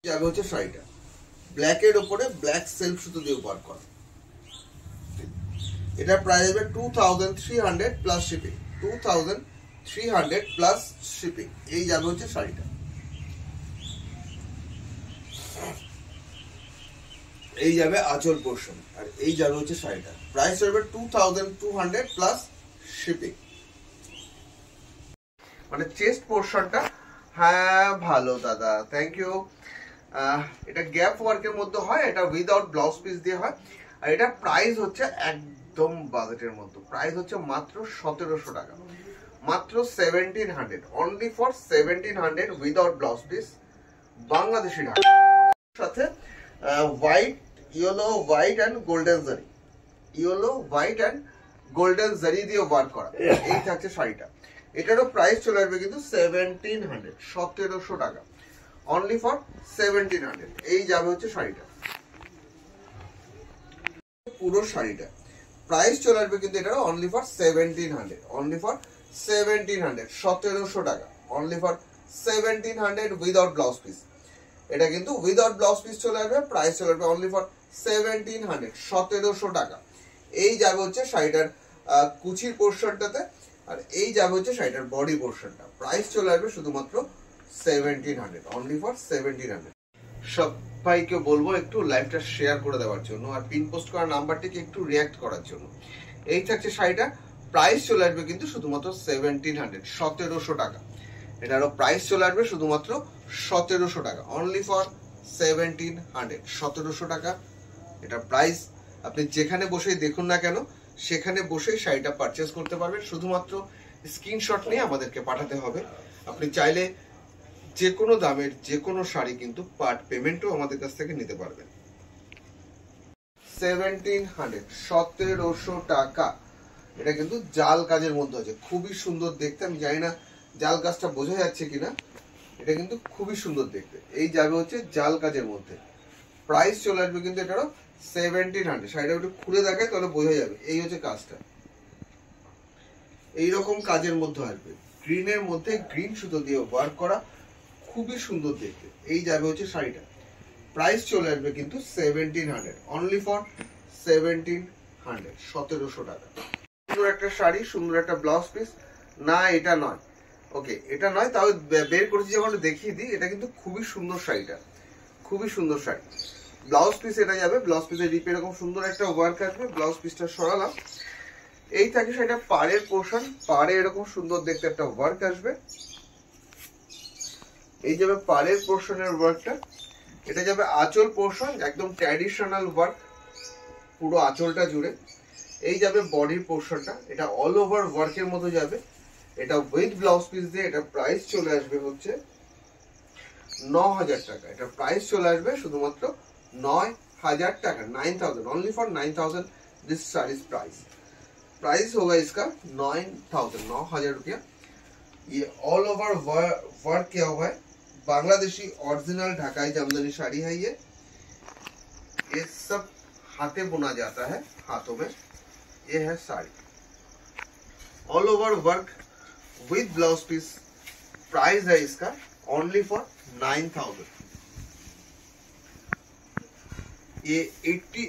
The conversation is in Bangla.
যাবে হচ্ছে শাড়িটা ব্ল্যাক এর উপরে ব্ল্যাক সেলফ সুতো দিয়ে ওয়ার্ক করা। এটার প্রাইস হবে 2300 প্লাস শিপিং। 2300 plus shipping. এই যাবে হচ্ছে শাড়িটা। এই যাবে আঁচল পোর্শন আর এই যাবে হচ্ছে শাড়িটা। প্রাইস হবে 2200 প্লাস শিপিং। মানে চেস্ট পোর্শনটা হ্যাঁ ভালো দাদা, থ্যাংক ইউ। এটা গ্যাপ ওয়ার্কের মধ্যে হয়, এটা উইদাউট ব্লাউজ পিস দিয়ে হয়। আর এটা প্রাইস হচ্ছে একদম বাজেটের মধ্যে, প্রাইস হচ্ছে মাত্র 1700 টাকা, মাত্র 1700, only for 1700 without blouse piece, Bangladeshi Dhaka. সাথে white, yellow, white and golden zari, yellow, white and golden zari দিয়ে ওয়ার্ক করা। এই থাকছে শাড়িটা। এটারও প্রাইস চলে আসবে কিন্তু 1700, 1700 টাকা, অনলি ফর 1700। এই যাবে হচ্ছে শাড়িটা, পুরো শাড়িটা প্রাইস চলে আসবে কিন্তু এটারও অনলি ফর 1700, অনলি ফর 1700, 1700 টাকা, only for 1700 without blouse piece. এটা কিন্তু উইদাউট ব্লাউজ পিস চলে আসবে, প্রাইস চলে আসবে অনলি ফর 1700, 1700 টাকা। এই যাবে হচ্ছে শাড়িটার কুচির পোর্শনটাতে, আর এই যাবে হচ্ছে শাড়িটার বডি পোর্শনটা। প্রাইস চলে আসবে শুধুমাত্র 1700, অনলি ফর 1700। সবাইকে বলবো একটু লাইভটা শেয়ার করে দেওয়ার জন্য আর পিন পোস্ট করা নাম্বারটিকে একটু রিঅ্যাক্ট করার জন্য। এই থাকছে শাড়িটা, প্রাইস চলে আসবে কিন্তু শুধুমাত্র 1700, 1700 টাকা। এটারও প্রাইস চলে আসবে শুধুমাত্র 1700 টাকা, অনলি ফর 1700, 1700 টাকা। এটা প্রাইস আপনি যেখানে বসেই দেখুন না কেন সেখানে বসেই শাড়িটা পারচেস করতে পারবেন। শুধুমাত্র স্ক্রিনশট নিয়ে আমাদেরকে পাঠাতে হবে। আপনি চাইলে যে কোনো দামের যে কোনো শাড়ি কিন্তু পার্ট পেমেন্টও আমাদের কাছ থেকে নিতে পারবেন। 1700, 1700 টাকা। এটা কিন্তু জাল কাজের মধ্যে আছে, খুবই সুন্দর দেখতে। আমি জানি না জাল কাজটা বোঝা যাচ্ছে কিনা, এটা কিন্তু খুবই সুন্দর দেখতে। এই যাবে হচ্ছে জাল কাজের মধ্যে। প্রাইস চলে আসবে কিন্তু এটারও 1700। শাড়িটা একটু খুলে দেখায় তাহলে বোঝা যাবে। এই হচ্ছে কাজটা, এইরকম কাজের মধ্যে আসবে, গ্রিনের মধ্যে গ্রিন সুতো দিয়ে ওয়ার্ক করা, খুবই সুন্দর দেখতে। এই যাবে হচ্ছে শাড়িটা, প্রাইস চলে আসবে কিন্তু 1700, অনলি ফর 1700, 1700 টাকা। সুন্দর একটা শাড়ি, সুন্দর একটা ব্লাউজ পিস। না এটা নয়, ওকে এটা নয়, তাও বের করেছি যখন দেখিয়ে দিই। এটা কিন্তু খুবই সুন্দর শাড়িটা, খুবই সুন্দর শাড়ি। ব্লাউজ পিস এটা যাবে, ব্লাউজ পিসের রিপে এরকম সুন্দর একটা ওয়ার্ক আসবে। ব্লাউজ পিসটা সরালাম। এই থাকে সেটা পাড়ের পোর্শন, পাড়ে এরকম সুন্দর দেখতে একটা ওয়ার্ক আসবে। এই যাবে পাড়ের পোর্শনের ওয়ার্কটা। এটা যাবে আঁচল পোর্শন, একদম ট্র্যাডিশনাল ওয়ার্ক পুরো আঁচলটা জুড়ে। এই যাবে বডির পোর্শনটা, এটা অল ওভার ওয়ার্কের মতো যাবে। এটা উইথ ব্লাউজ পিস দিয়ে। এটা প্রাইস চলে আসবে হচ্ছে 9000 টাকা। এটা প্রাইস চলে আসবে শুধুমাত্র 9000 টাকা, 9000, only for 9000 this saris price. Price होगा इसका 9000, 9000 रुपया। ये ऑल ओवर वर्क किया हुआ है, बांग्लादेशी ओरिजिनल ढाकाई जामदानी साड़ी है। ये सब हाथे बुना जाता है, हाथों में। ये है sari all over work with blouse piece. Price है इसका ओनली फॉर 9000। ये 80